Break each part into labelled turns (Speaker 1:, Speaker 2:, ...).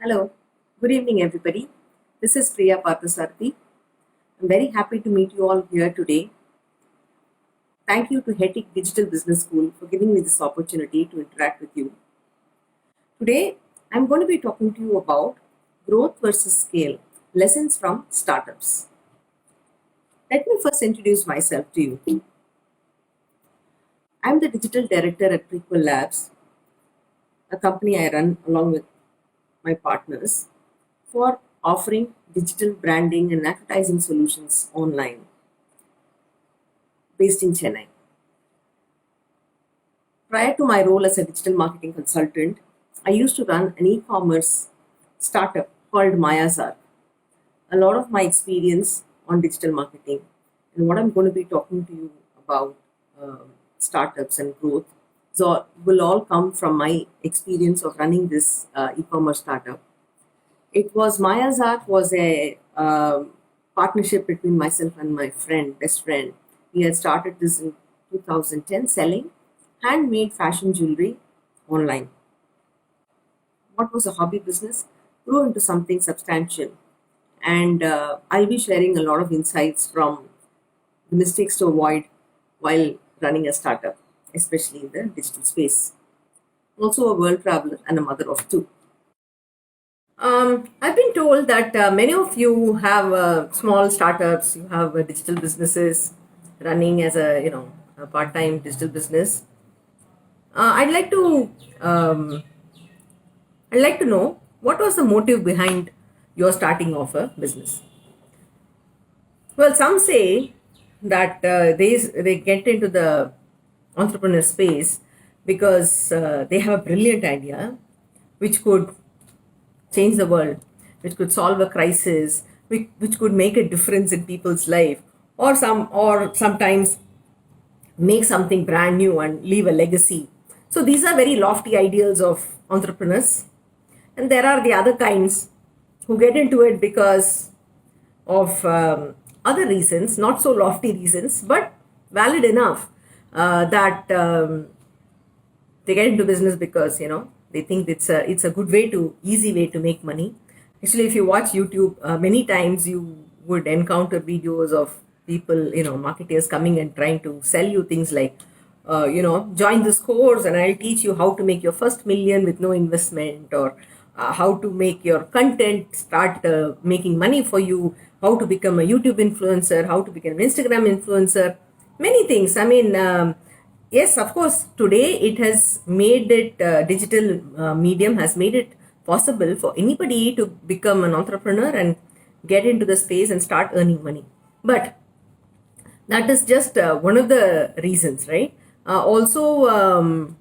Speaker 1: Hello, good evening, everybody. This is Priya Parthasarathy. I'm very happy to meet you all here today. Thank you to HETIC Digital Business School for giving me this opportunity to interact with you. Today, I'm going to be talking to you about growth versus scale lessons from startups. Let me first introduce myself to you. I'm the digital director at Prequel Labs, a company I run along with my partners for offering digital branding and advertising solutions online based in Chennai. Prior to my role as a digital marketing consultant, I used to run an e commerce startup called Mayazar. A lot of my experience on digital marketing and what I'm going to be talking to you about startups and growth will all come from my experience of running this e commerce startup. It was Mayazar was a partnership between myself and my best friend. We had started this in 2010 selling handmade fashion jewelry online. What was a hobby business grew into something substantial. And I'll be sharing a lot of insights from the mistakes to avoid while running a startup, especially in the digital space. Also, a world traveler and a mother of two. I've been told that many of you have small startups, you have digital businesses running as a part-time digital business. Um, I'd like to know what was the motive behind your starting of a business. Well, some say that they get into the entrepreneur space because they have a brilliant idea which could change the world, which could solve a crisis, which could make a difference in people's life, or sometimes make something brand new and leave a legacy. So these are very lofty ideals of entrepreneurs. And there are the other kinds who get into it because of other reasons, not so lofty reasons, but valid enough that they get into business because they think it's a good way to easy way to make money. Actually, if you watch YouTube, many times you would encounter videos of people, marketers coming and trying to sell you things like join this course and I'll teach you how to make your first million with no investment, or how to make your content start making money for you, how to become a YouTube influencer, how to become an Instagram influencer, many things. I mean, yes, of course, today it has made it, digital medium has made it possible for anybody to become an entrepreneur and get into the space and start earning money. But that is just one of the reasons, right? Also,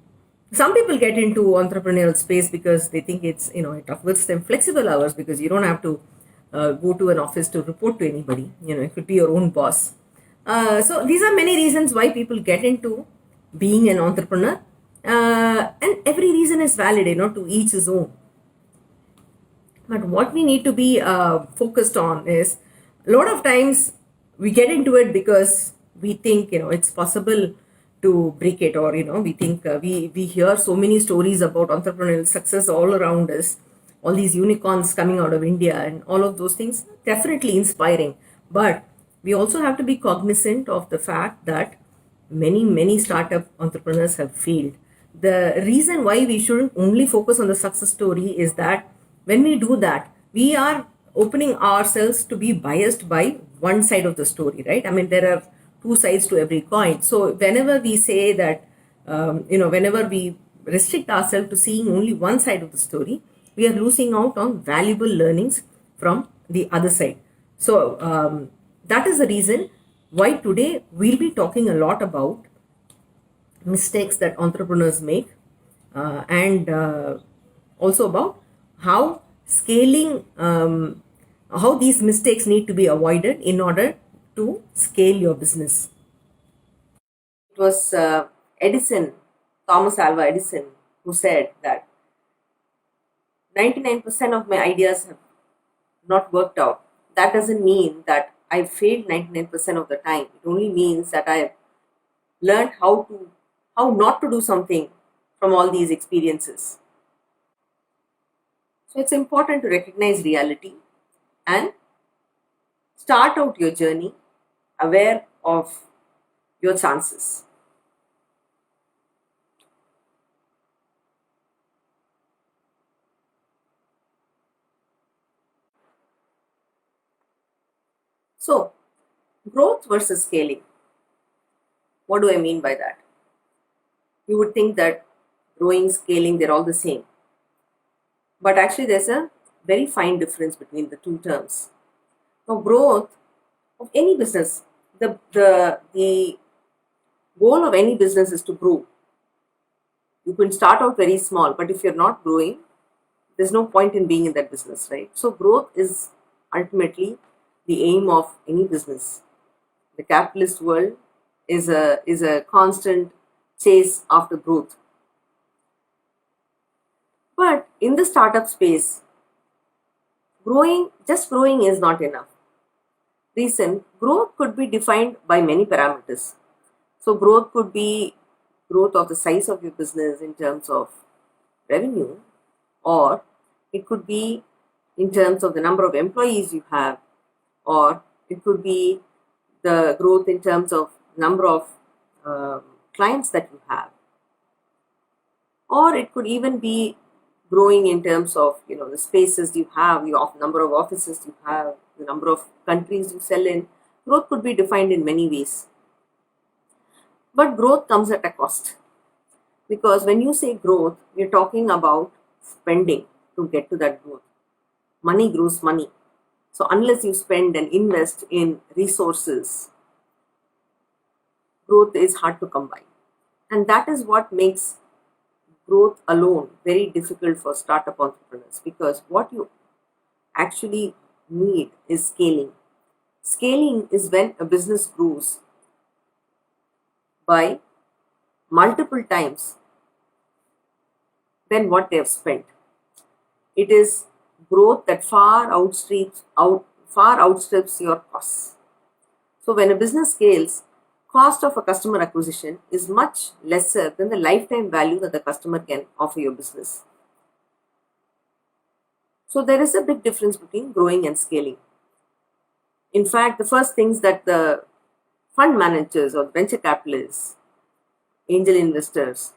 Speaker 1: some people get into entrepreneurial space because they think it offers them flexible hours, because you don't have to go to an office to report to anybody. It could be your own boss. So these are many reasons why people get into being an entrepreneur, and every reason is valid, to each his own. But what we need to be focused on is, a lot of times we get into it because we think it's possible to break it, or we think we hear so many stories about entrepreneurial success all around us, all these unicorns coming out of India and all of those things, definitely inspiring. But we also have to be cognizant of the fact that many startup entrepreneurs have failed. The reason why we shouldn't only focus on the success story is that when we do that, we are opening ourselves to be biased by one side of the story, right? I mean, there are two sides to every coin. So whenever we say that, whenever we restrict ourselves to seeing only one side of the story, we are losing out on valuable learnings from the other side. So that is the reason why today we'll be talking a lot about mistakes that entrepreneurs make, and also about how scaling, how these mistakes need to be avoided in order to scale your business. It was Edison, Thomas Alva Edison, who said that 99% of my ideas have not worked out. That doesn't mean that I failed 99% of the time. It only means that I have learned how not to do something from all these experiences. So it's important to recognize reality and start out your journey aware of your chances. So, growth versus scaling. What do I mean by that? You would think that growing, scaling, they're all the same. But actually, there's a very fine difference between the two terms. Now, growth of any business, the goal of any business is to grow. You can start out very small, but if you're not growing, there's no point in being in that business, right? So, growth is ultimately the aim of any business. The capitalist world is a constant chase after growth. But in the startup space, growing is not enough. Reason, growth could be defined by many parameters. So growth could be growth of the size of your business in terms of revenue, or it could be in terms of the number of employees you have, or it could be the growth in terms of number of clients that you have, or it could even be growing in terms of the spaces you have, your number of offices you have, the number of countries you sell in. Growth could be defined in many ways, but growth comes at a cost, because when you say growth, you're talking about spending to get to that growth. Money grows money. So unless you spend and invest in resources, growth is hard to come by. And that is what makes growth alone very difficult for startup entrepreneurs, because what you actually need is scaling. Scaling is when a business grows by multiple times than what they have spent. It is growth that far outstrips your costs. So when a business scales, cost of a customer acquisition is much lesser than the lifetime value that the customer can offer your business. So there is a big difference between growing and scaling. In fact, the first things that the fund managers or venture capitalists, angel investors,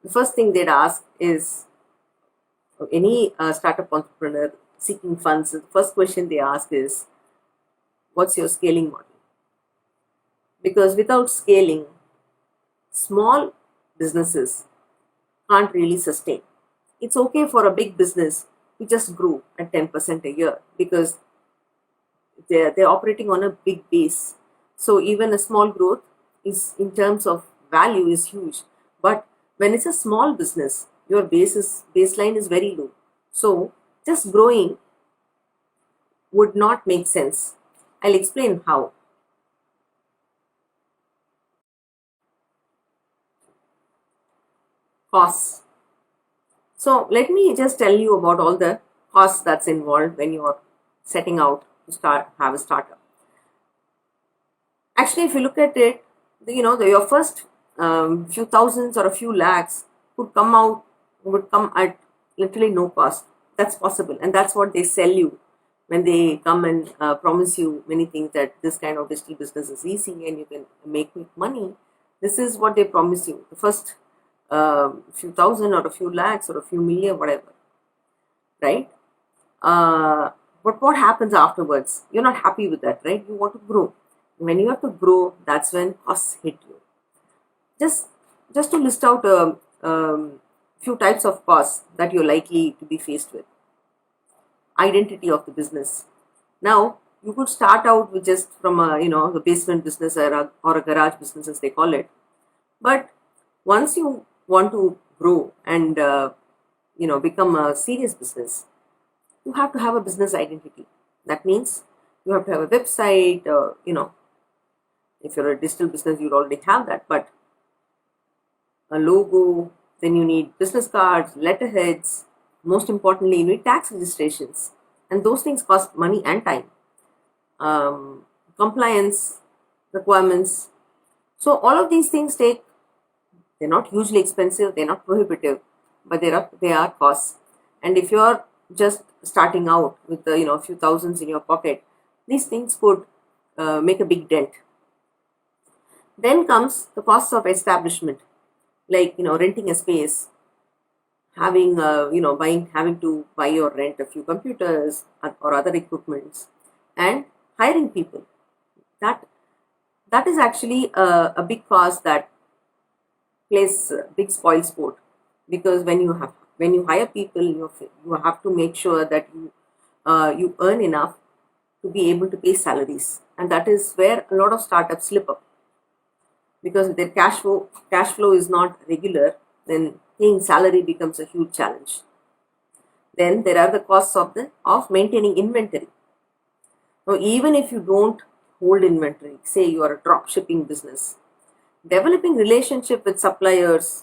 Speaker 1: the first thing they'd ask is, any startup entrepreneur seeking funds, the first question they ask is, what's your scaling model? Because without scaling, small businesses can't really sustain. It's okay for a big business to just grow at 10% a year, because they're operating on a big base. So even a small growth is, in terms of value, is huge. But when it's a small business, your baseline is very low. So just growing would not make sense. I'll explain how. Costs. So let me just tell you about all the costs that's involved when you're setting out to have a startup. Actually, if you look at it, your first few thousands or a few lakhs would come at literally no cost. That's possible, and that's what they sell you when they come and promise you many things, that this kind of digital business is easy and you can make quick money. This is what they promise you: the first few thousand or a few lakhs or a few million, whatever, right? But what happens afterwards? You're not happy with that, right? You want to grow. When you have to grow, that's when costs hit you. Just just to list out a few types of costs that you're likely to be faced with. Identity of the business. Now, you could start out with just from the basement business, or a garage business as they call it. But once you want to grow and become a serious business, you have to have a business identity. That means you have to have a website. If you're a digital business, you already have that, but a logo, then you need business cards, letterheads. Most importantly, you need tax registrations, and those things cost money and time. Compliance requirements. So all of these things they're not hugely expensive, they're not prohibitive, but they are costs. And if you're just starting out with a few thousands in your pocket, these things could make a big dent. Then comes the costs of establishment, like renting a space, having having to buy or rent a few computers or other equipments, and hiring people. That that is actually a big cost that plays a big spoil sport, because when you hire people, you have to make sure that you earn enough to be able to pay salaries, and that is where a lot of startups slip up, because if their cash flow is not regular, then paying salary becomes a huge challenge. Then there are the costs of maintaining inventory. Now, even if you don't hold inventory, say you are a drop shipping business, developing relationship with suppliers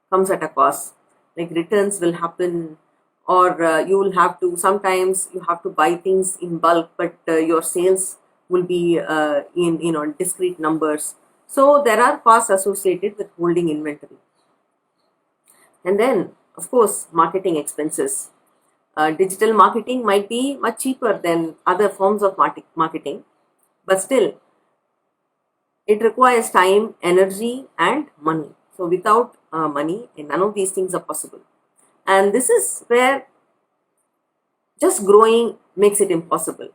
Speaker 1: comes at a cost. Like returns will happen, or you will have to, sometimes you have to buy things in bulk, but your sales will be in discrete numbers. So there are costs associated with holding inventory. And then, of course, marketing expenses. Digital marketing might be much cheaper than other forms of marketing, but still, it requires time, energy, and money. So, without money, none of these things are possible. And this is where just growing makes it impossible,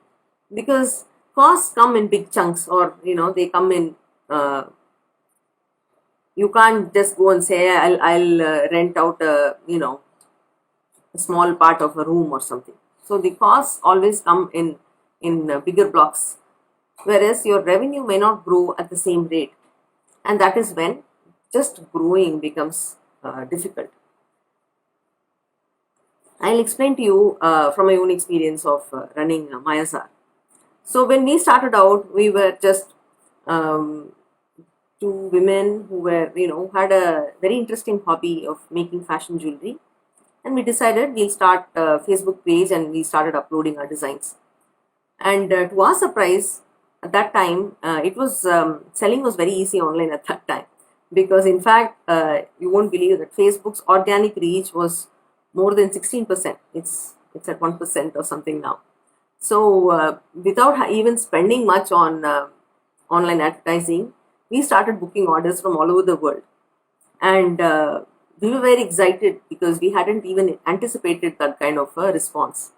Speaker 1: because costs come in big chunks, or they come in. You can't just go and say, I'll rent out a small part of a room or something. So the costs always come in bigger blocks, whereas your revenue may not grow at the same rate, and that is when just growing becomes difficult. I'll explain to you from my own experience of running Mayazar. So when we started out, we were just um, two women who were, had a very interesting hobby of making fashion jewelry, and we decided we'll start a Facebook page, and we started uploading our designs. And to our surprise, at that time, it was selling was very easy online at that time, because in fact, you won't believe that Facebook's organic reach was more than 16%. It's at 1% or something now. So without even spending much on online advertising, we started booking orders from all over the world, and we were very excited because we hadn't even anticipated that kind of a response.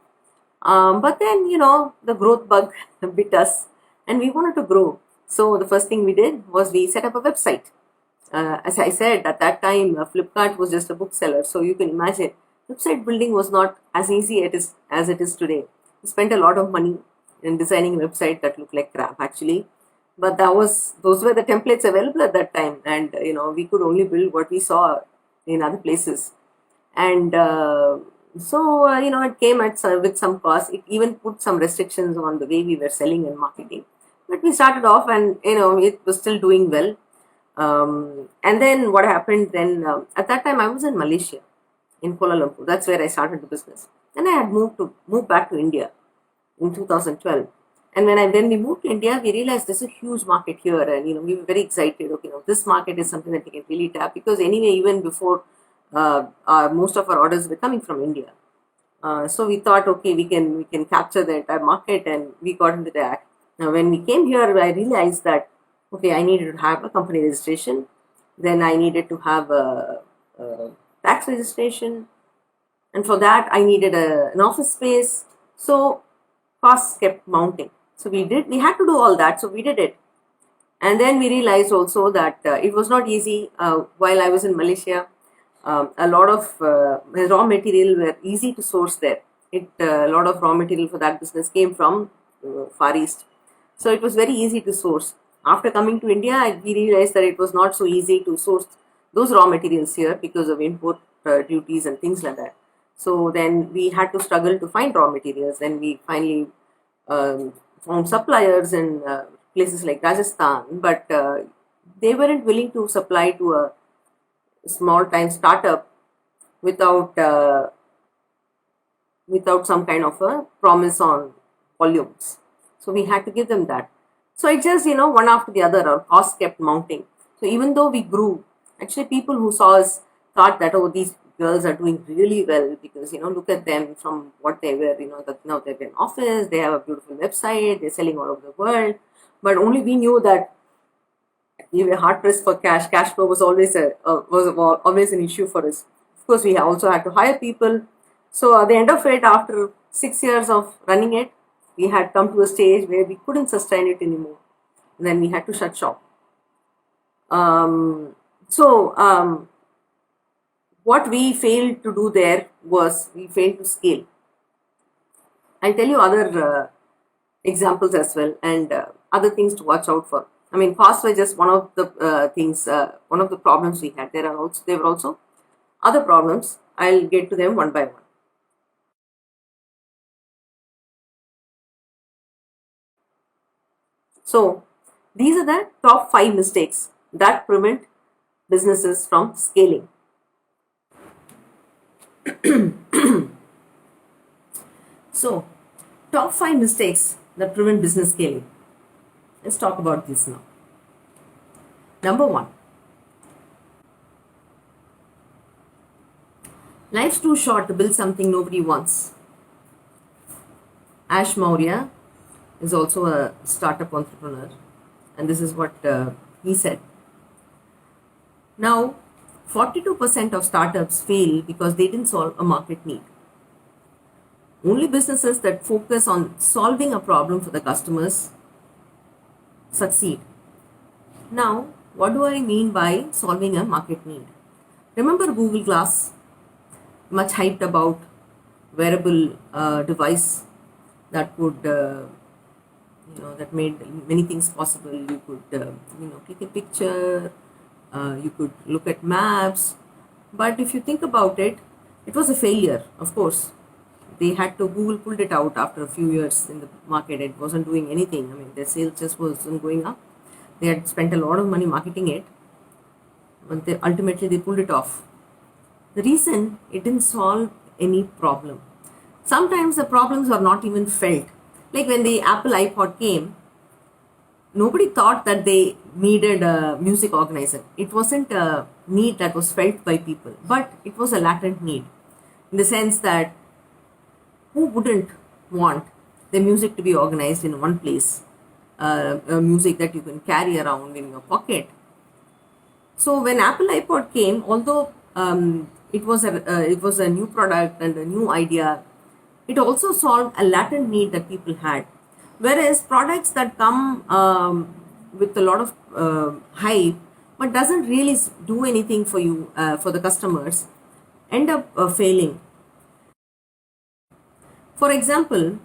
Speaker 1: But then, the growth bug bit us, and we wanted to grow. So the first thing we did was we set up a website. As I said, at that time, Flipkart was just a bookseller. So you can imagine, website building was not as easy as it is today. We spent a lot of money in designing a website that looked like crap, actually. But those were the templates available at that time, and we could only build what we saw in other places. And it came with some cost. It even put some restrictions on the way we were selling and marketing, but we started off, and it was still doing well. And then what happened then, at that time I was in Malaysia, in Kuala Lumpur. That's where I started the business. Then I had moved back to India in 2012. And when we moved to India, we realized there's a huge market here, and we were very excited. Okay, this market is something that we can really tap, because anyway, even before, most of our orders were coming from India. So we thought, okay, we can capture the entire market, and we got into the act. Now, when we came here, I realized that okay, I needed to have a company registration, then I needed to have a tax registration, and for that I needed an office space. So costs kept mounting. So we had to do all that. So we did it. And then we realized also that it was not easy. While I was in Malaysia, a lot of raw material were easy to source there. A lot of raw material for that business came from Far East. So it was very easy to source. After coming to India, we realized that it was not so easy to source those raw materials here because of import duties and things like that. So then we had to struggle to find raw materials. Then we finally found suppliers in places like Rajasthan, but they weren't willing to supply to a small time startup without some kind of a promise on volumes. So we had to give them that. So it just one after the other, our costs kept mounting. So even though we grew, actually people who saw us thought that, oh, these girls are doing really well, because look at them from what they were. That now they're in office, they have a beautiful website, they're selling all over the world. But only we knew that we were hard pressed for cash. Cash flow was always an issue for us. Of course, we also had to hire people. So at the end of it, after 6 years of running it, we had come to a stage where we couldn't sustain it anymore. And then we had to shut shop. So what we failed to do there was we failed to scale. I'll tell you other examples as well, and other things to watch out for. I mean, costs were just one of the things, one of the problems we had. There were also other problems. I'll get to them one by one. So these are the top 5 mistakes that prevent businesses from scaling. So, top 5 mistakes that prevent business scaling. Let's talk about this now. Number 1. Life's too short to build something nobody wants. Ash Maurya is also a startup entrepreneur, and this is what he said. Now, 42% of startups fail because they didn't solve a market need. Only businesses that focus on solving a problem for the customers succeed. Now, what do I mean by solving a market need? Remember Google Glass, much hyped about wearable device that could, that made many things possible. You could, take a picture, you could look at maps. But if you think about it, it was a failure, of course. Google pulled it out after a few years in the market. It wasn't doing anything. I mean, their sales just wasn't going up. They had spent a lot of money marketing it, but ultimately they pulled it off. The reason, it didn't solve any problem. Sometimes the problems are not even felt. Like when the Apple iPod came, nobody thought that they needed a music organizer. It wasn't a need that was felt by people, but it was a latent need, in the sense that who wouldn't want the music to be organized in one place, music that you can carry around in your pocket. So when Apple iPod came, although it was a new product and a new idea, it also solved a latent need that people had. Whereas products that come with a lot of hype but doesn't really do anything for you, for the customers, end up failing. For example,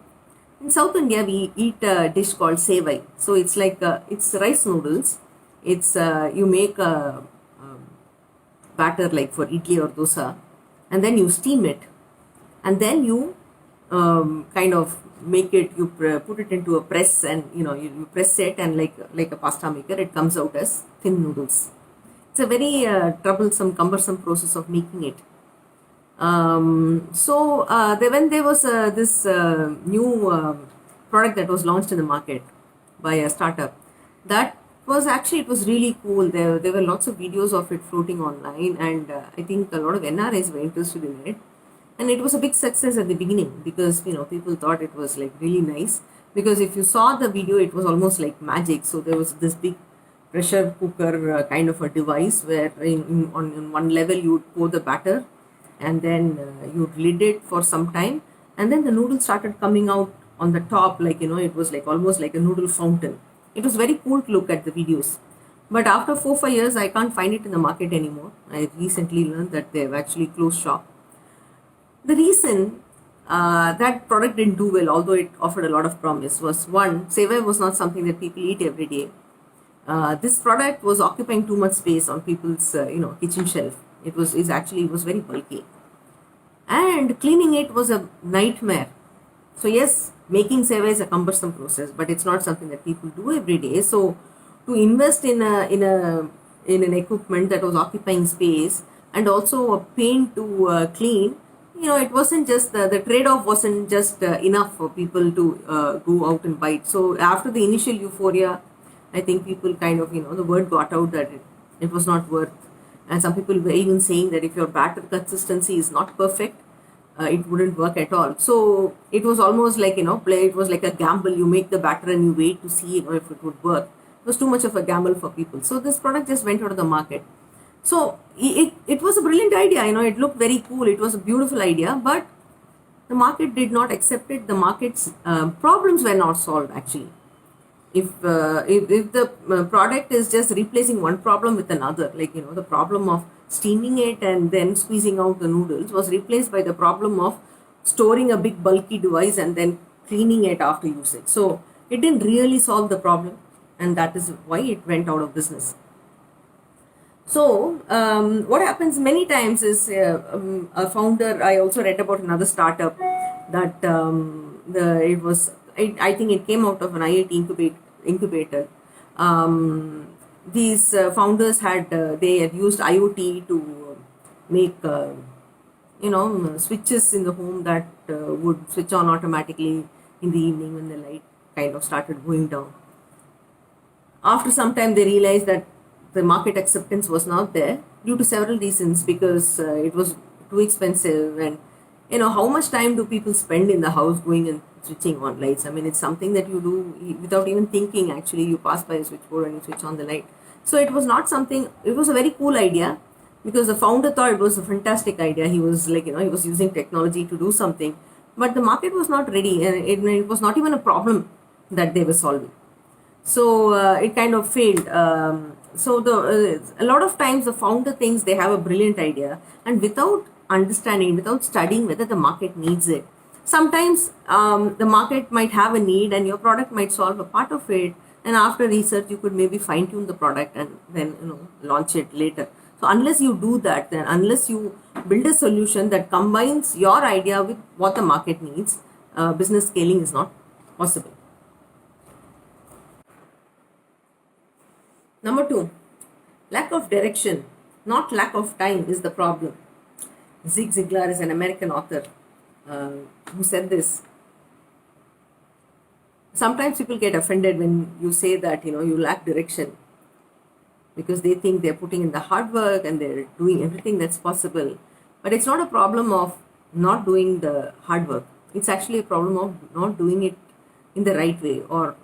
Speaker 1: in South India, we eat a dish called sevai. So it's like it's rice noodles. It's you make a batter like for idli or dosa, and then you steam it, and then you kind of make it. You put it into a press, and you press it, and like a pasta maker, it comes out as thin noodles. It's a very troublesome, cumbersome process of making it. When there was this new product that was launched in the market by a startup, it was really cool. There were lots of videos of it floating online, and I think a lot of NRIs were interested in it. And it was a big success at the beginning, because people thought it was like really nice. Because if you saw the video, it was almost like magic. So there was this big pressure cooker kind of a device where on one level you would pour the batter, and then you'd lid it for some time, and then the noodles started coming out on the top, it was like almost like a noodle fountain. It was very cool to look at the videos. But after 4-5 years, I can't find it in the market anymore. I recently learned that they've actually closed shop. The reason that product didn't do well, although it offered a lot of promise, was one, sevai was not something that people eat every day. This product was occupying too much space on people's kitchen shelf. It was very bulky, and cleaning it was a nightmare. So yes, making sevai is a cumbersome process, but it's not something that people do every day. So to invest in an equipment that was occupying space, and also a pain to clean, it wasn't just the trade-off wasn't just enough for people to go out and buy it. So after the initial euphoria, I think people kind of the word got out that it was not worth And some people were even saying that if your batter consistency is not perfect, it wouldn't work at all. So it was almost like, play. It was like a gamble. You make the batter and you wait to see, if it would work. It was too much of a gamble for people. So this product just went out of the market. So it was a brilliant idea. It looked very cool. It was a beautiful idea, but the market did not accept it. The market's problems were not solved actually. If the product is just replacing one problem with another, like the problem of steaming it and then squeezing out the noodles was replaced by the problem of storing a big bulky device and then cleaning it after usage. So it didn't really solve the problem, and that is why it went out of business. So what happens many times is a founder. I also read about another startup that I think it came out of an IIT incubator. These founders they had used IoT to make switches in the home that would switch on automatically in the evening when the light kind of started going down. After some time, they realized that the market acceptance was not there due to several reasons, because it was too expensive, and how much time do people spend in the house going and switching on lights? I mean, it's something that you do without even thinking. Actually, you pass by a switchboard and you switch on the light. So it was not something. It was a very cool idea, because the founder thought it was a fantastic idea. He was like, he was using technology to do something, but the market was not ready, and it was not even a problem that they were solving. So it kind of failed. So a lot of times the founder thinks they have a brilliant idea, and without understanding, without studying whether the market needs it, sometimes the market might have a need and your product might solve a part of it, and after research you could maybe fine tune the product and then launch it later. So unless you do that, then unless you build a solution that combines your idea with what the market needs, business scaling is not possible. Number 2, lack of direction, not lack of time, is the problem. Zig Ziglar is an American author who said this. Sometimes people get offended when you say that you lack direction, because they think they're putting in the hard work and they're doing everything that's possible. But it's not a problem of not doing the hard work. It's actually a problem of not doing it in the right way, or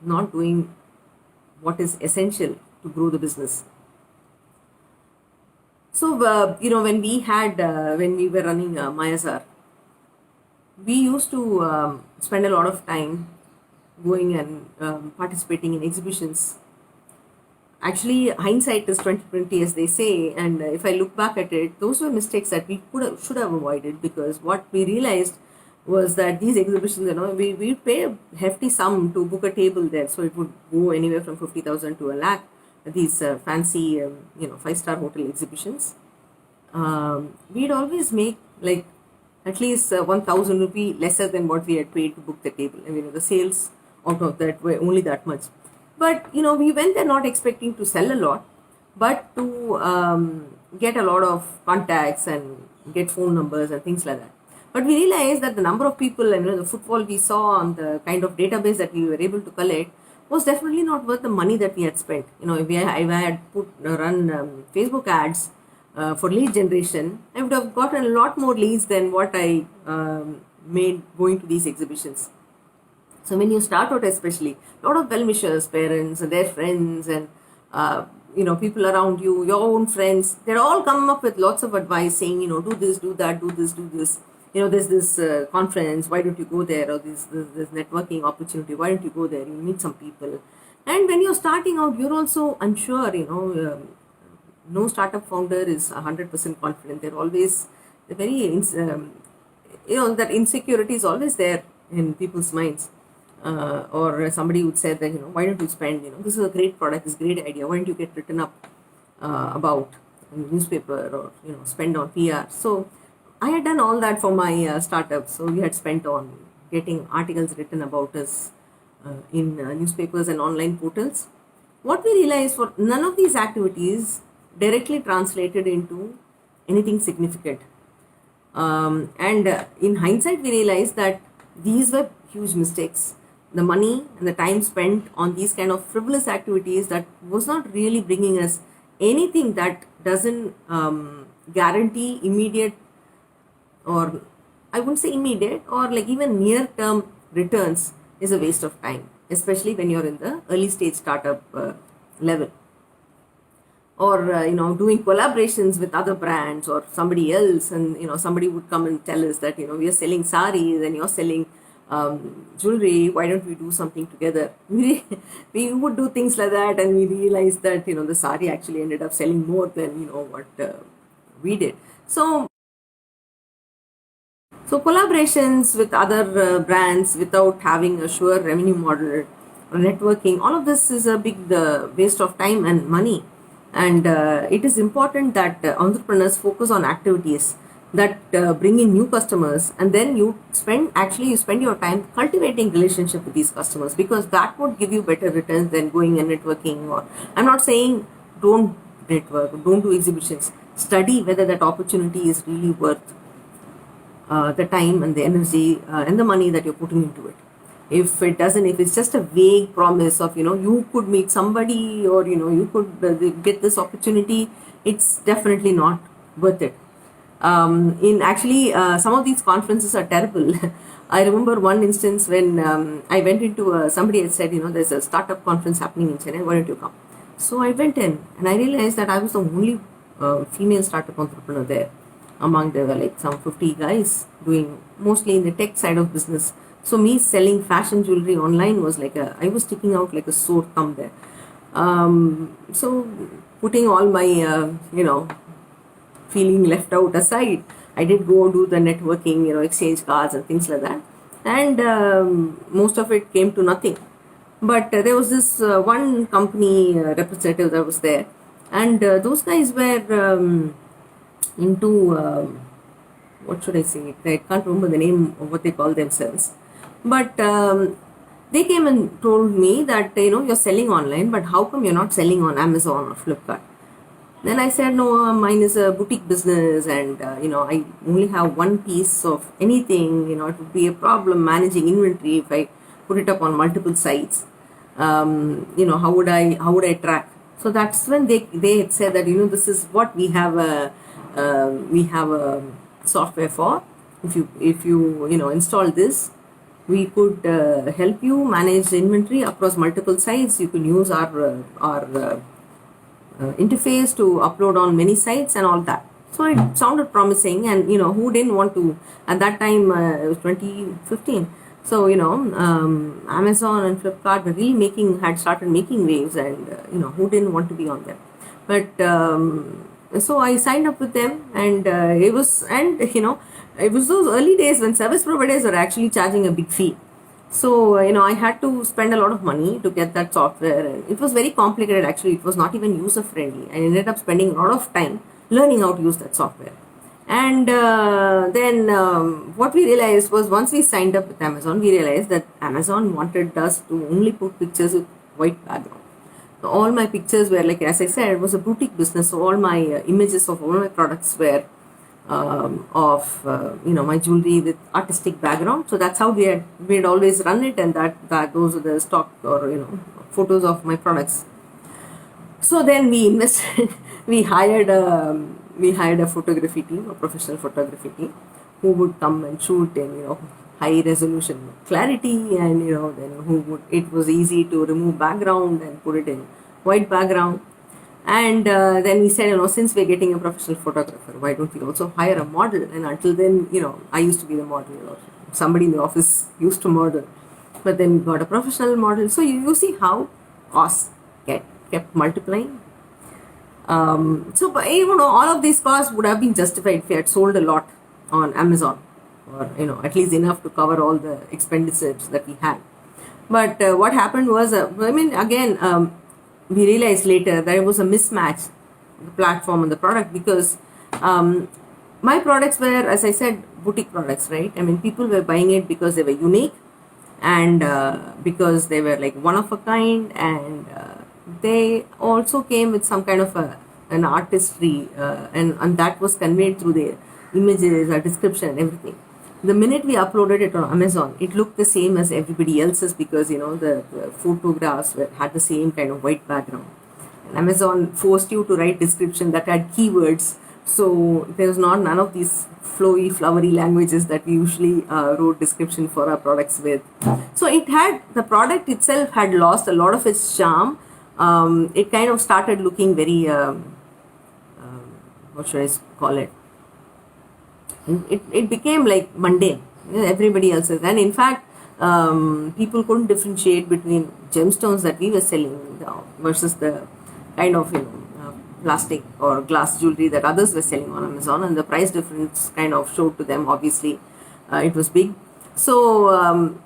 Speaker 1: not doing what is essential to grow the business. So when we were running Mayazar, we used to spend a lot of time going and participating in exhibitions. Actually, hindsight is 20/20, as they say, and if I look back at it, those were mistakes that we should have avoided, because what we realized was that these exhibitions, we pay a hefty sum to book a table there, so it would go anywhere from 50,000 to a lakh. These fancy, 5-star hotel exhibitions, we'd always make like at least 1,000 rupee lesser than what we had paid to book the table. I mean, the sales out of that were only that much. But we went there not expecting to sell a lot, but to get a lot of contacts and get phone numbers and things like that. But we realized that the number of people and the footfall we saw on the kind of database that we were able to collect was definitely not worth the money that we had spent. If I had run Facebook ads for lead generation, I would have gotten a lot more leads than what I made going to these exhibitions. So when you start out, especially, a lot of well-wishers, parents and their friends, and people around you, your own friends, they're all come up with lots of advice saying, do this, do that, do this, do this. There's this conference, why don't you go there? Or this networking opportunity, why don't you go there? You meet some people. And when you're starting out, you're also unsure, no startup founder is 100% confident. They're always very, that insecurity is always there in people's minds. Or somebody would say that, why don't you spend, this is a great product, this is a great idea, why don't you get written up about in newspaper, or, spend on PR. So I had done all that for my startup. So we had spent on getting articles written about us in newspapers and online portals. What we realized, for none of these activities directly translated into anything significant. And in hindsight, we realized that these were huge mistakes. The money and the time spent on these kind of frivolous activities that was not really bringing us anything that doesn't guarantee immediate, or I wouldn't say immediate, or like even near term returns, is a waste of time, especially when you're in the early stage startup level. Or doing collaborations with other brands or somebody else, and somebody would come and tell us that we are selling saris and you're selling jewelry, why don't we do something together? We would do things like that, and we realized that the sari actually ended up selling more than what we did. So collaborations with other brands without having a sure revenue model or networking, all of this is a big waste of time and money. And it is important that entrepreneurs focus on activities that bring in new customers, and then you spend your time cultivating relationship with these customers, because that would give you better returns than going and networking. Or I'm not saying don't network, don't do exhibitions. Study whether that opportunity is really worth the time and the energy and the money that you're putting into it. If it doesn't, if it's just a vague promise of you could meet somebody, or you could get this opportunity, it's definitely not worth it. In actually Some of these conferences are terrible. I remember one instance when I went into somebody had said there's a startup conference happening in Chennai, why don't you come? So I went in, and I realized that I was the only female startup entrepreneur there. Among there were like some 50 guys doing mostly in the tech side of business. So me selling fashion jewelry online was like I was sticking out like a sore thumb there. So putting all my feeling left out aside, I did go do the networking, exchange cards and things like that, and most of it came to nothing. But there was this one company representative that was there, and those guys were into what should I say? I can't remember the name of what they call themselves, but they came and told me that you're selling online, but how come you're not selling on Amazon or Flipkart? Then I said, no, mine is a boutique business, and I only have one piece of anything. It would be a problem managing inventory if I put it up on multiple sites. How would I track? So that's when they had said that this is what we have a software for. If you install this, we could help you manage inventory across multiple sites. You can use our interface to upload on many sites and all that. So it sounded promising, and who didn't want to? At that time, it was 2015. So Amazon and Flipkart were really had started making waves, and who didn't want to be on them? But so I signed up with them, and it was those early days when service providers were actually charging a big fee. So I had to spend a lot of money to get that software, and it was very complicated. Actually, it was not even user friendly. I ended up spending a lot of time learning how to use that software. And then what we realized was, once we signed up with Amazon, we realized that Amazon wanted us to only put pictures with white background. So all my pictures were, like, as I said, it was a boutique business. So all my images of all my products were of my jewelry with artistic background. So that's how we had always run it, and that those are the stock, or photos of my products. So then we invested. we hired a photography team, a professional photography team, who would come and shoot in high resolution clarity, and then it was easy to remove background and put it in white background. And then we said, since we're getting a professional photographer, why don't we also hire a model? And until then, I used to be the model, or somebody in the office used to model. But then we got a professional model. So you see how costs kept multiplying. So all of these costs would have been justified if we had sold a lot on Amazon, or at least enough to cover all the expenditures that we had. But what happened was, we realized later that it was a mismatch, the platform and the product, because my products were, as I said, boutique products, right? I mean, people were buying it because they were unique, and because they were like one of a kind, and they also came with some kind of an artistry, and that was conveyed through the images, a description, everything. The minute we uploaded it on Amazon, it looked the same as everybody else's, because the photographs had the same kind of white background. Amazon forced you to write description that had keywords. So there was not none of these flowy, flowery languages that we usually wrote description for our products with. So it had, the product itself had lost a lot of its charm. It kind of started looking very, what should I call it? It became like mundane. Everybody else's, and in fact, people couldn't differentiate between gemstones that we were selling versus the kind of plastic or glass jewelry that others were selling on Amazon, and the price difference kind of showed to them. Obviously, it was big, so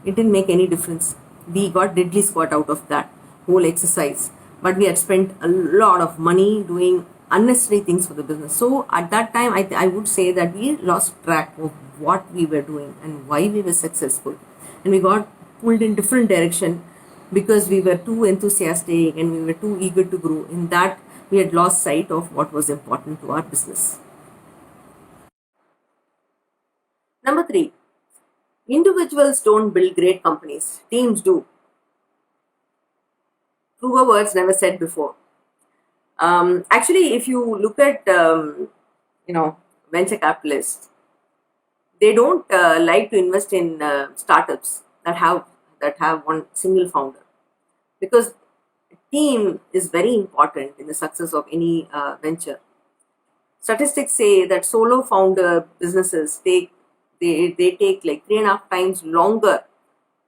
Speaker 1: it didn't make any difference. We got deadly squat out of that whole exercise, but we had spent a lot of money doing unnecessary things for the business. So at that time, I would say that we lost track of what we were doing and why we were successful, and we got pulled in different direction because we were too enthusiastic and we were too eager to grow. In that, we had lost sight of what was important to our business. Number three, individuals don't build great companies, teams do. Truer words never said before. Actually, if you look at venture capitalists, they don't like to invest in startups that have one single founder, because team is very important in the success of any venture. Statistics say that solo founder businesses they take like 3.5 times longer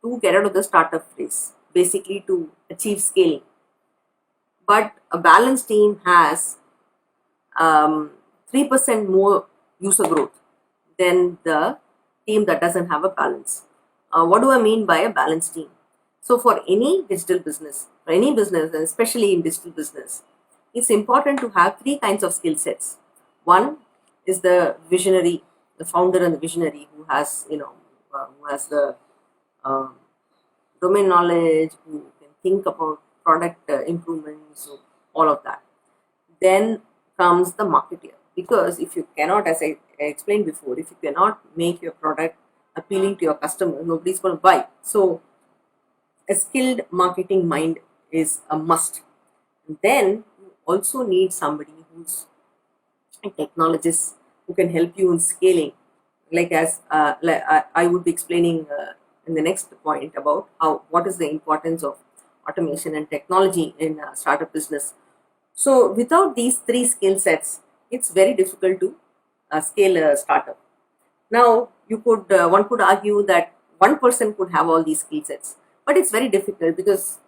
Speaker 1: to get out of the startup phase, basically to achieve scaling. But a balanced team has 3% more user growth than the team that doesn't have a balance. What do I mean by a balanced team? So for any digital business, for any business, and especially in digital business, it's important to have three kinds of skill sets. One is the visionary, the founder and the visionary who has, who has the uh, domain knowledge, who can think about product improvements, so all of that. Then comes the marketer, because if you cannot, as I explained before, if you cannot make your product appealing to your customer, nobody's going to buy. So a skilled marketing mind is a must. Then you also need somebody who's a technologist who can help you in scaling. Like as like I would be explaining in the next point about how what is the importance of automation and technology in startup business. So without these three skill sets, it's very difficult to scale a startup. Now, one could argue that one person could have all these skill sets, but it's very difficult because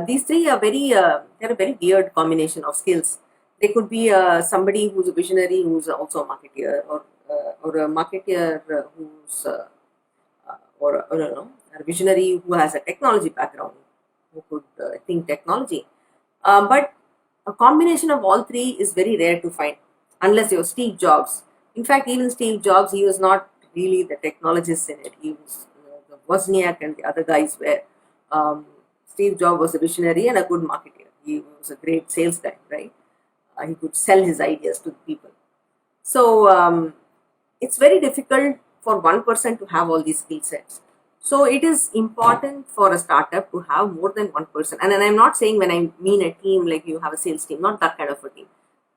Speaker 1: these three are they're a very weird combination of skills. They could be somebody who's a visionary, who's also a marketeer, or a marketeer or no, no, a visionary who has a technology background, who could think technology. But a combination of all three is very rare to find, unless you're Steve Jobs. In fact, even Steve Jobs, he was not really the technologist in it. He was the Wozniak and the other guys were. Um, Steve Jobs was a visionary and a good marketer. He was a great sales guy, right? He could sell his ideas to the people. So it's very difficult for one person to have all these skill sets. So it is important for a startup to have more than one person. And then I'm not saying, when I mean a team like you have a sales team, not that kind of a team.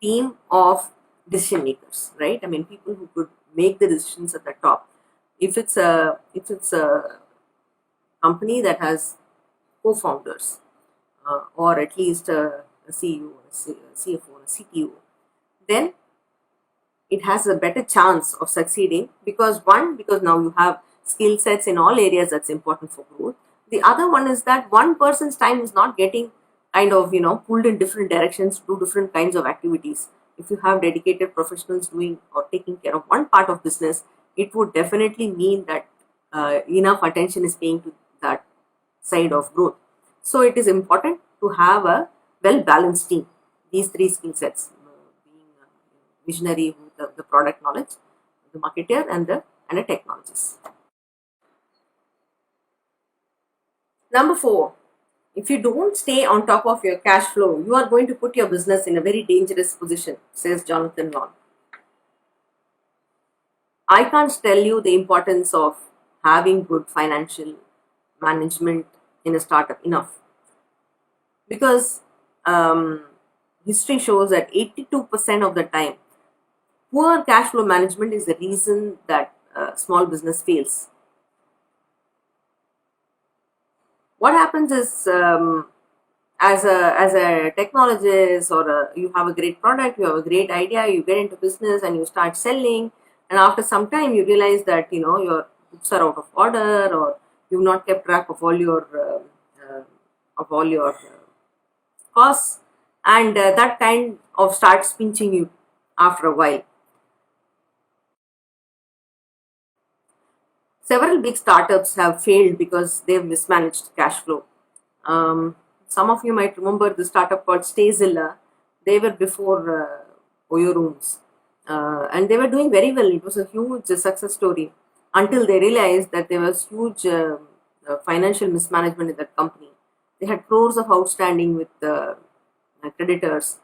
Speaker 1: Team of decision makers, right? I mean, people who could make the decisions at the top. If it's a company that has co-founders, or at least a CEO, a CFO, a CTO, then it has a better chance of succeeding, because now you have skill sets in all areas that's important for growth. The other one is that one person's time is not getting kind of pulled in different directions to do different kinds of activities. If you have dedicated professionals doing or taking care of one part of business, it would definitely mean that enough attention is paying to that side of growth. So it is important to have a well balanced team. These three skill sets, being visionary with the product knowledge, the marketer, and a technologist. Number four, if you don't stay on top of your cash flow, you are going to put your business in a very dangerous position, says Jonathan Long. I can't tell you the importance of having good financial management in a startup enough, because um, history shows that 82% of the time, poor cash flow management is the reason that small business fails. What happens is, as a technologist, or you have a great product, you have a great idea, you get into business and you start selling, and after some time you realize that your books are out of order, or you've not kept track of all your costs, and that kind of starts pinching you after a while. Several big startups have failed because they've mismanaged cash flow. Um, some of you might remember the startup called Stayzilla. They were before Oyo Rooms, and they were doing very well. It was a huge success story until they realized that there was huge financial mismanagement in that company. They had crores of outstanding with creditors,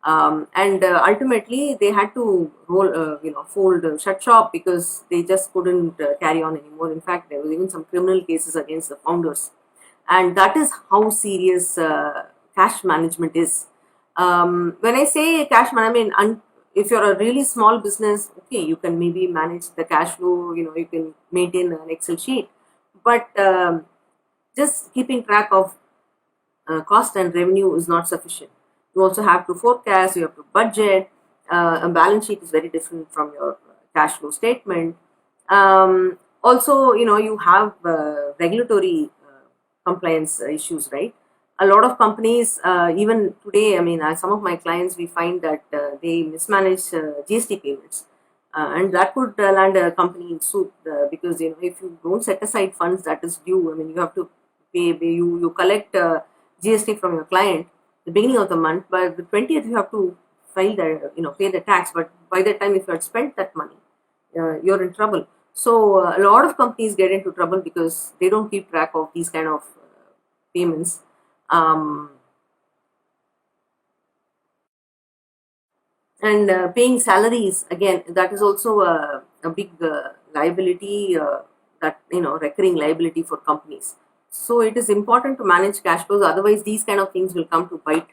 Speaker 1: and ultimately they had to fold shut shop because they just couldn't carry on anymore. In fact, there was even some criminal cases against the founders, and that is how serious cash management is. When I say cash management, if you're a really small business, okay, you can maybe manage the cash flow. You can maintain an Excel sheet, but just keeping track of cost and revenue is not sufficient. You also have to forecast, you have to budget. A balance sheet is very different from your cash flow statement. Also, you have regulatory compliance issues, right? A lot of companies, even today, I mean, some of my clients, we find that they mismanage GST payments. And that could land a company in soup, because if you don't set aside funds that is due, I mean, you have to you collect GST from your client the beginning of the month. By the 20th, you have to file the pay the tax. But by the time, if you had spent that money, you're in trouble. So a lot of companies get into trouble because they don't keep track of these kind of payments. Um, and paying salaries, again, that is also a big liability, that recurring liability for companies. So it is important to manage cash flows, otherwise these kind of things will come to bite.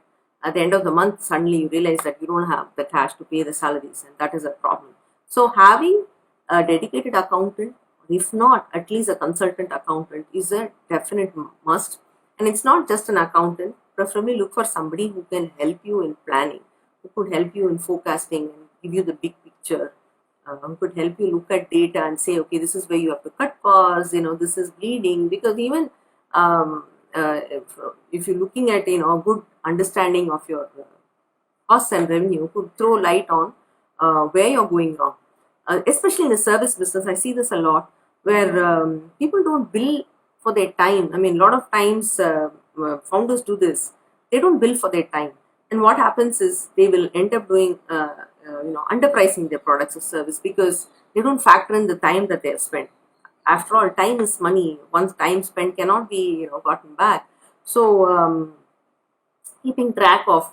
Speaker 1: At the end of the month, suddenly you realize that you don't have the cash to pay the salaries, and that is a problem. So having a dedicated accountant, if not at least a consultant accountant, is a definite must. And it's not just an accountant. Preferably look for somebody who can help you in planning, who could help you in forecasting and give you the big picture, who could help you look at data and say, okay, this is where you have to cut costs, this is bleeding. Because even um, if you're looking at a good understanding of your costs and revenue, could throw light on where you're going wrong. Especially in the service business, I see this a lot, where people don't bill for their time. I mean, a lot of times founders do this. They don't bill for their time, and what happens is they will end up doing underpricing their products or service because they don't factor in the time that they have spent. After all, time is money. Once time spent cannot be gotten back. So keeping track of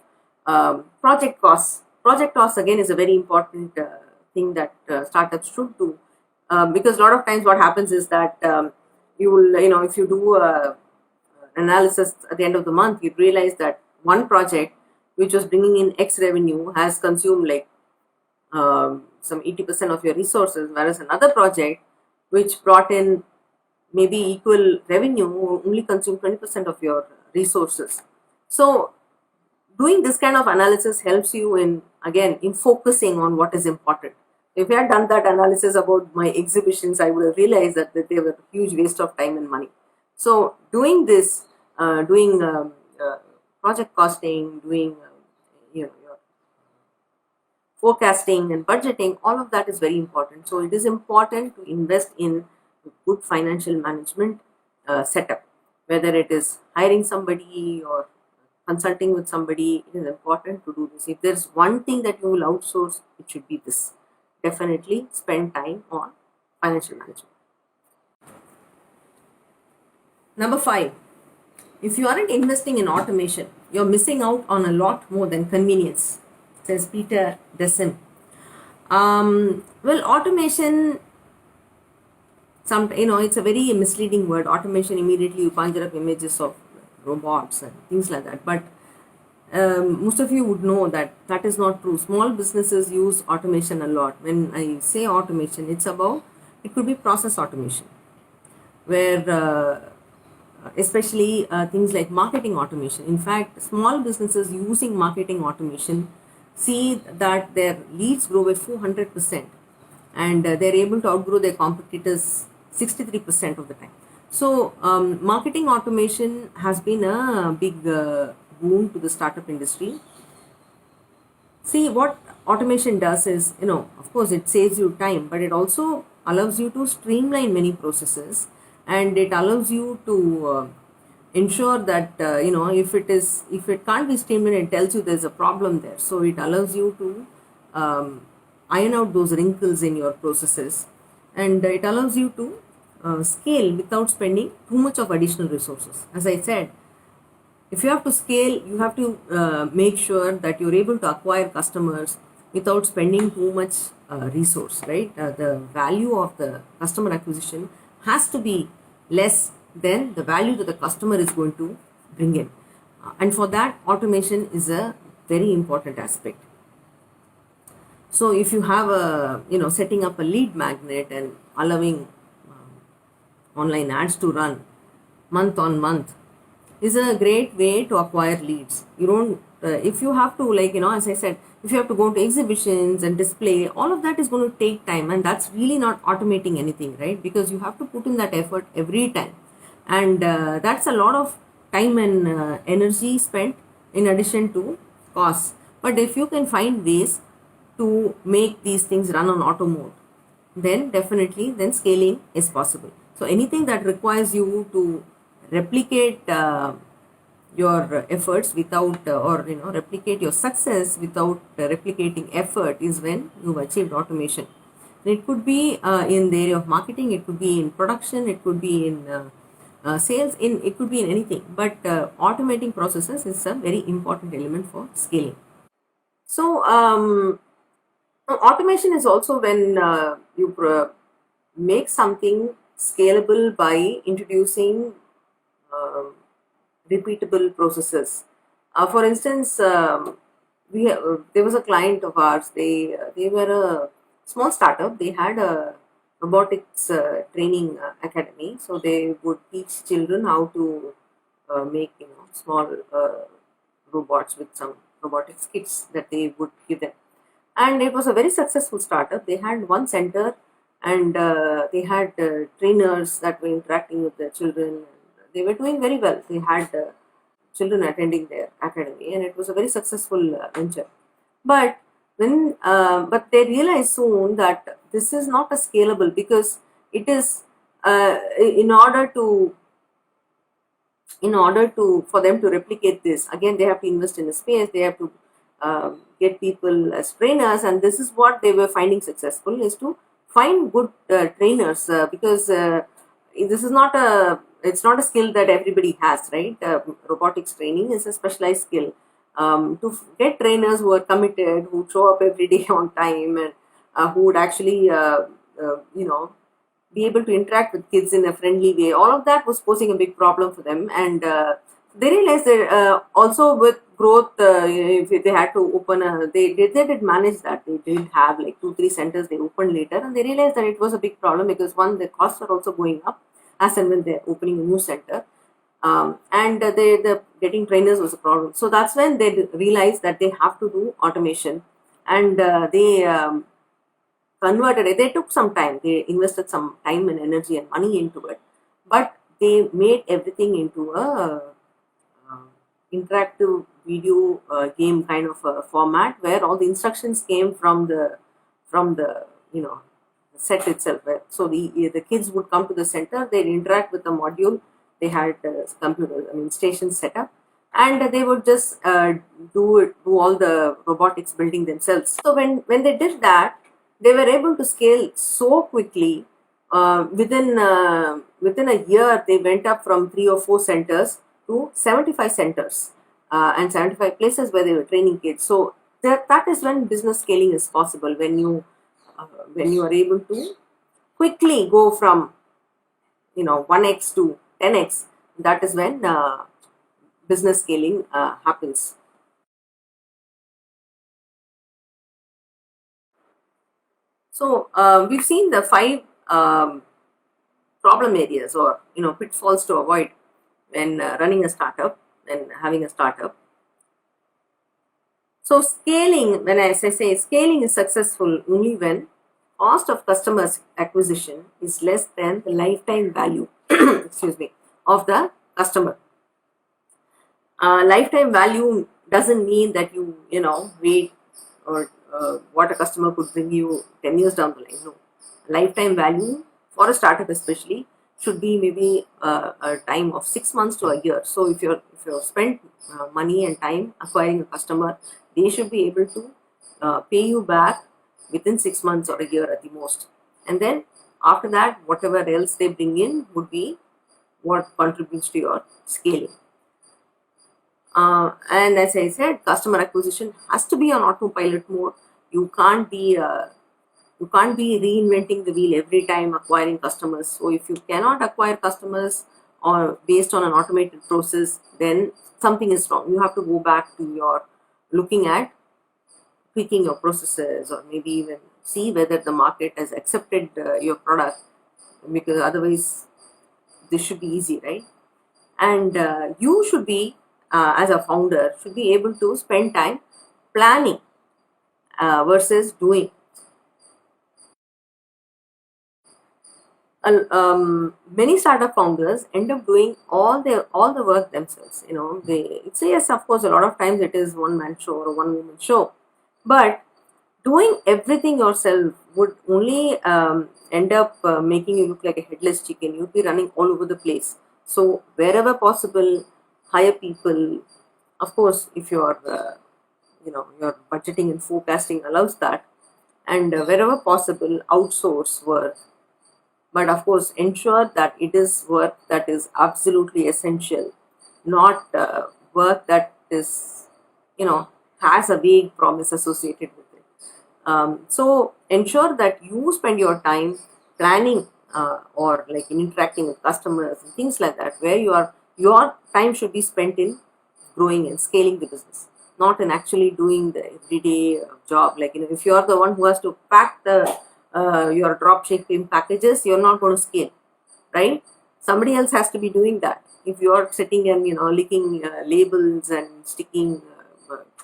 Speaker 1: project costs. Project costs again is a very important thing that startups should do, because a lot of times what happens is that you will, if you do analysis at the end of the month, you realize that one project which was bringing in X revenue has consumed like some 80% of your resources, whereas another project which brought in maybe equal revenue only consumed 20% of your resources. So doing this kind of analysis helps you in focusing on what is important. If I had done that analysis about my exhibitions, I would have realized that they were a huge waste of time and money. So doing this, doing project costing, doing your forecasting and budgeting, all of that is very important. So it is important to invest in good financial management setup, whether it is hiring somebody or consulting with somebody. It is important to do this. If there's one thing that you will outsource, it should be this. Definitely spend time on financial management. Number 5, if you aren't investing in automation, you're missing out on a lot more than convenience, says Peter Desim. Well, automation, it's a very misleading word. Automation, immediately you conjure up images of robots and things like that. But Most of you would know that that is not true. Small businesses use automation a lot. When I say automation, it's about, it could be process automation, where especially things like marketing automation. In fact, small businesses using marketing automation see that their leads grow by 400%, and they're able to outgrow their competitors 63% of the time. So, marketing automation has been a big boon to the startup industry. See, what automation does is, of course, it saves you time, but it also allows you to streamline many processes, and it allows you to ensure that, if it can't be streamlined, it tells you there's a problem there. So it allows you to iron out those wrinkles in your processes, and it allows you to scale without spending too much of additional resources. As I said, if you have to scale, you have to make sure that you're able to acquire customers without spending too much resource, right? The value of the customer acquisition has to be less than the value that the customer is going to bring in. And for that, automation is a very important aspect. So if you have setting up a lead magnet and allowing online ads to run month on month is a great way to acquire leads. You don't, if you have to, as I said, if you have to go to exhibitions and display, all of that is going to take time, and that's really not automating anything, right? Because you have to put in that effort every time, and that's a lot of time and energy spent in addition to costs. But if you can find ways to make these things run on auto mode, then definitely then scaling is possible. So anything that requires you to replicate your efforts without or replicate your success without replicating effort is when you've achieved automation. And it could be in the area of marketing, it could be in production, it could be in sales, it could be in anything, but automating processes is a very important element for scaling. So automation is also when you make something scalable by introducing uh, repeatable processes. For instance, there was a client of ours. They were a small startup. They had a robotics training academy. So they would teach children how to make small robots with some robotics kits that they would give them. And it was a very successful startup. They had one center, and they had trainers that were interacting with the children. They were doing very well. They had children attending their academy, and it was a very successful venture. But but they realized soon that this is not a scalable, because it is in order to for them to replicate this, again they have to invest in the space, they have to get people as trainers, and this is what they were finding successful, is to find good trainers, because this is not a it's not a skill that everybody has, right? Robotics training is a specialized skill. Get trainers who are committed, who show up every day on time, and who would actually you know be able to interact with kids in a friendly way. All of that was posing a big problem for them, and they realized that also with growth, if they had to open they did manage that. They did have like 2 3 centers they opened later, and they realized that it was a big problem, because one, the costs are also going up as and when they're opening a new center, and the getting trainers was a problem. So that's when they realized that they have to do automation, and they converted it. They took some time. They invested some time and energy and money into it, but they made everything into a interactive video game kind of a format, where all the instructions came from the set itself. So the kids would come to the center, they'd interact with the module. They had computer, stations set up, and they would just do all the robotics building themselves. So when they did that, they were able to scale so quickly. Within a year, they went up from 3 or 4 centers to 75 centers, and 75 places where they were training kids. So that is when business scaling is possible, when you are able to quickly go from 1x to 10x. That is when business scaling happens. So we've seen the five problem areas, or pitfalls to avoid when running a startup and having a startup. So scaling, when I say scaling is successful only when cost of customers acquisition is less than the lifetime value excuse me, of the customer. Lifetime value doesn't mean that you wait, or what a customer could bring you 10 years down the line. No, lifetime value for a startup especially should be maybe a time of 6 months to a year. So if you've spent money and time acquiring a customer, they should be able to pay you back within 6 months or a year at the most. And then after that, whatever else they bring in would be what contributes to your scaling. And as I said, customer acquisition has to be on autopilot mode. You can't be reinventing the wheel every time acquiring customers. So if you cannot acquire customers or based on an automated process, then something is wrong. You have to go back to your looking at tweaking your processes, or maybe even see whether the market has accepted your product, because otherwise this should be easy, right? And you should be, as a founder, should be able to spend time planning versus doing. Many startup founders end up doing all the work themselves. It's, yes, of course, a lot of times it is one man show or one woman show, but doing everything yourself would only end up making you look like a headless chicken. You'd be running all over the place. So wherever possible, hire people. Of course, if your budgeting and forecasting allows that, and wherever possible, outsource work. But of course, ensure that it is work that is absolutely essential, not work that is, has a vague promise associated with it. So ensure that you spend your time planning, or like interacting with customers and things like that, where your time should be spent in growing and scaling the business, not in actually doing the everyday job. Like, if you are the one who has to pack the your drop shipping packages, you're not going to scale, right? Somebody else has to be doing that. If you are sitting and licking labels and sticking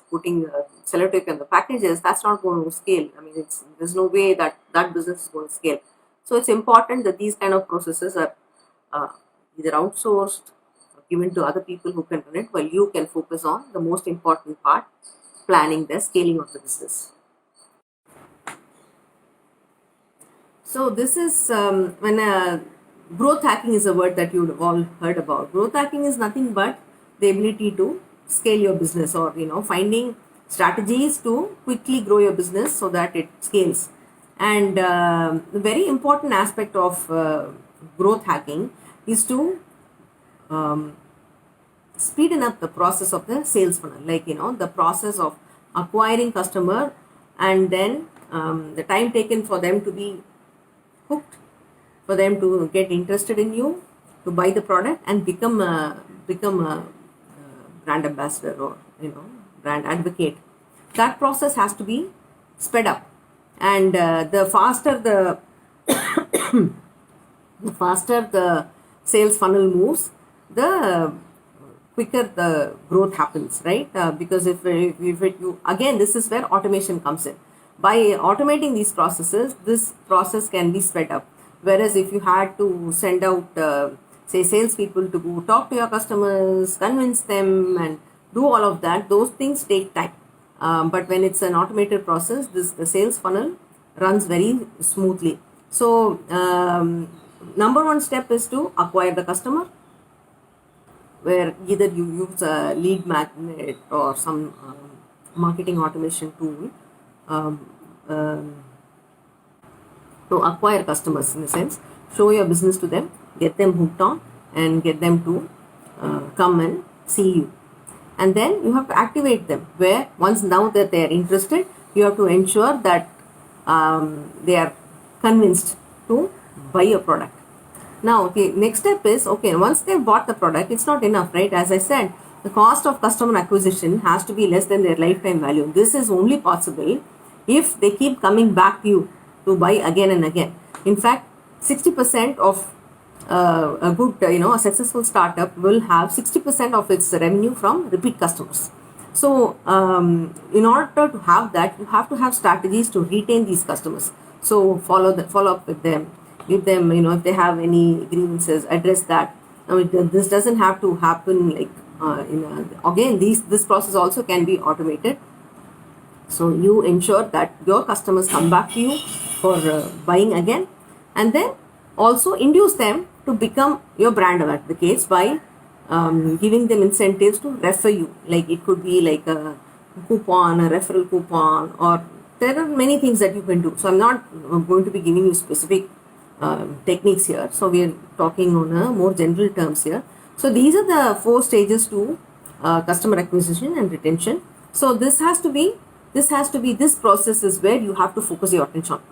Speaker 1: putting sellotape on the packages, that's not going to scale. I mean, there's no way that business is going to scale. So it's important that these kind of processes are either outsourced or given to other people who can run it, while you can focus on the most important part, planning the scaling of the business. So this is when growth hacking is a word that you've all heard about. Growth hacking is nothing but the ability to scale your business, or finding strategies to quickly grow your business so that it scales. And the very important aspect of growth hacking is to speeden up the process of the sales funnel, like the process of acquiring customer, and then the time taken for them to be hooked, for them to get interested in you, to buy the product and become a brand ambassador, or brand advocate. That process has to be sped up, and the faster the sales funnel moves, the quicker the growth happens, right? Because if you, again, this is where automation comes in. By automating these processes, this process can be sped up. Whereas if you had to send out, say, salespeople to go talk to your customers, convince them, and do all of that, those things take time. But when it's an automated process, the sales funnel runs very smoothly. So number one step is to acquire the customer, where either you use a lead magnet or some marketing automation tool to acquire customers, in a sense, show your business to them, get them hooked on, and get them to come and see you. And then you have to activate them, where once now that they are interested, you have to ensure that they are convinced to buy your product. Now, okay, next step is, okay, once they've bought the product, it's not enough, right? As I said, the cost of customer acquisition has to be less than their lifetime value. This is only possible if they keep coming back to you. to buy again and again. In fact, 60% of a good, a successful startup will have 60% of its revenue from repeat customers. So, in order to have that, you have to have strategies to retain these customers. So, follow up with them, give them, if they have any grievances, address that. I mean, this doesn't have to happen like, again, this process also can be automated. So you ensure that your customers come back to you for buying again, and then also induce them to become your brand advocates by giving them incentives to refer you. Like it could be like a coupon, a referral coupon, or there are many things that you can do. So I'm not going to be giving you specific techniques here. So we are talking on a more general terms here. So these are the 4 stages to customer acquisition and retention. So this process is where you have to focus your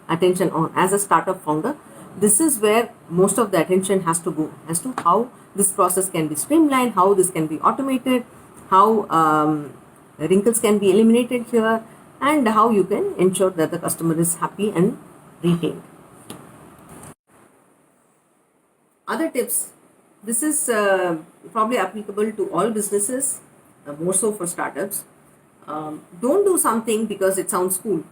Speaker 1: attention on as a startup founder. This is where most of the attention has to go, as to how this process can be streamlined, how this can be automated, how wrinkles can be eliminated here, and how you can ensure that the customer is happy and retained. Other tips. This is probably applicable to all businesses, more so for startups. Don't do something because it sounds cool.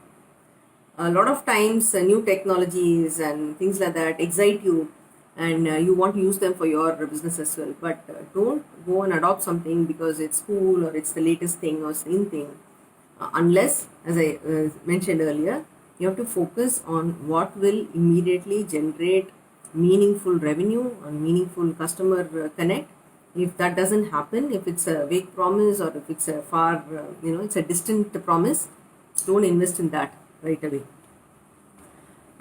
Speaker 1: A lot of times, new technologies and things like that excite you, and you want to use them for your business as well. But don't go and adopt something because it's cool or it's the latest thing or same thing. Unless, as I mentioned earlier, you have to focus on what will immediately generate meaningful revenue and meaningful customer connect. If that doesn't happen, if it's a vague promise or if it's a far, it's a distant promise, don't invest in that right away.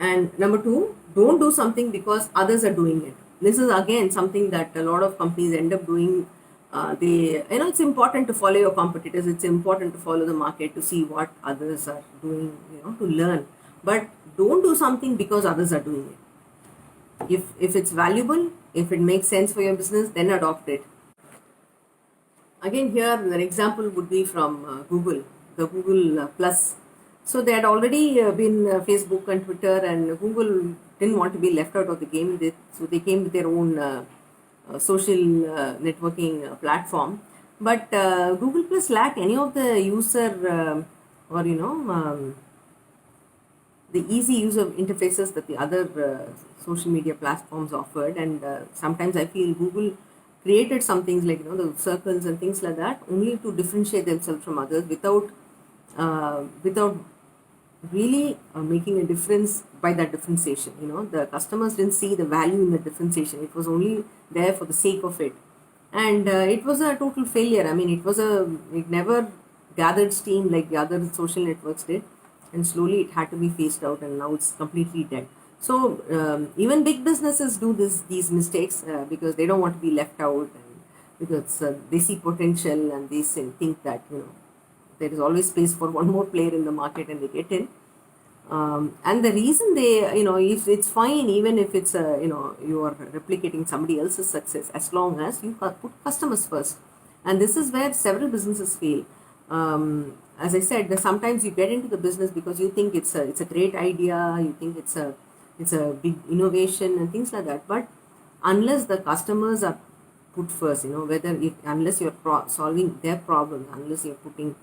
Speaker 1: And number 2, don't do something because others are doing it. This is again something that a lot of companies end up doing. It's important to follow your competitors. It's important to follow the market to see what others are doing, to learn. But don't do something because others are doing it. If it's valuable, if it makes sense for your business, then adopt it. Again, here an example would be from Google, the Google Plus. So they had already been Facebook and Twitter, and Google didn't want to be left out of the game. So they came with their own social networking platform. But Google Plus lacked any of the user or the easy use of interfaces that the other social media platforms offered. And sometimes I feel Google created some things like the circles and things like that only to differentiate themselves from others without really making a difference by that differentiation. The customers didn't see the value in the differentiation. It was only there for the sake of it, and it was a total failure. I mean, it never gathered steam like the other social networks did, and slowly it had to be phased out, and now it's completely dead. So even big businesses do these mistakes because they don't want to be left out, and because they see potential and they think that there is always space for one more player in the market, and they get in. And the reason they, if it's fine, even if it's you are replicating somebody else's success, as long as you put customers first. And this is where several businesses fail. As I said, sometimes you get into the business because you think it's a great idea, you think it's a big innovation and things like that. But unless the customers are put first, unless you're solving their problems, unless you're putting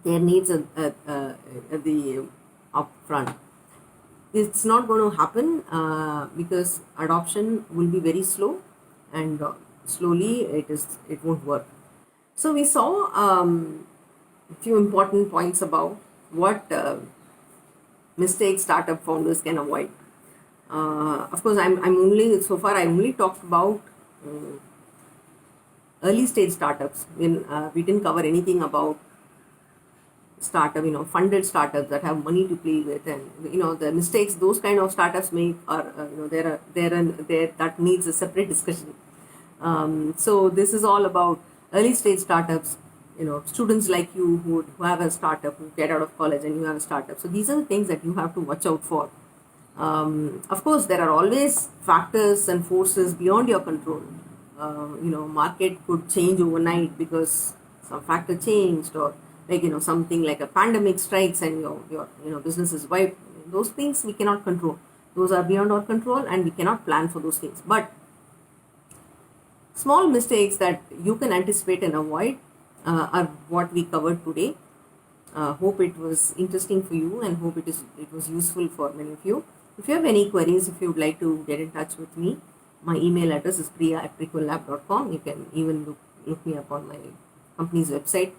Speaker 1: their needs at the upfront, it's not going to happen because adoption will be very slow, and slowly it won't work. So we saw a few important points about what mistakes startup founders can avoid. Of course, I only talked about early stage startups. We didn't cover anything about funded startups that have money to play with, and the mistakes those kind of startups make are there that needs a separate discussion. So this is all about early stage startups. Students like you who have a startup, who get out of college and you have a startup. So these are the things that you have to watch out for. Of course, there are always factors and forces beyond your control. Market could change overnight because some factor changed, or something like a pandemic strikes and your business is wiped. those things we cannot control. Those are beyond our control, and we cannot plan for those things. But small mistakes that you can anticipate and avoid are what we covered today. Hope it was interesting for you, and hope it was useful for many of you. If you have any queries, if you would like to get in touch with me, my email address is priya@prequellab.com. You can even look me up on my company's website,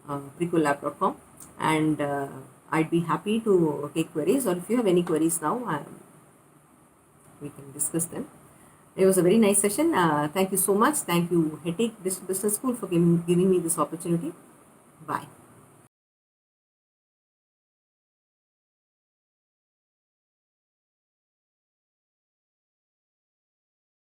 Speaker 1: prequellab.com, and I'd be happy to take queries, or if you have any queries now, we can discuss them. It was a very nice session. Thank you so much. Thank you, HETIC Business School, for giving me this opportunity. Bye.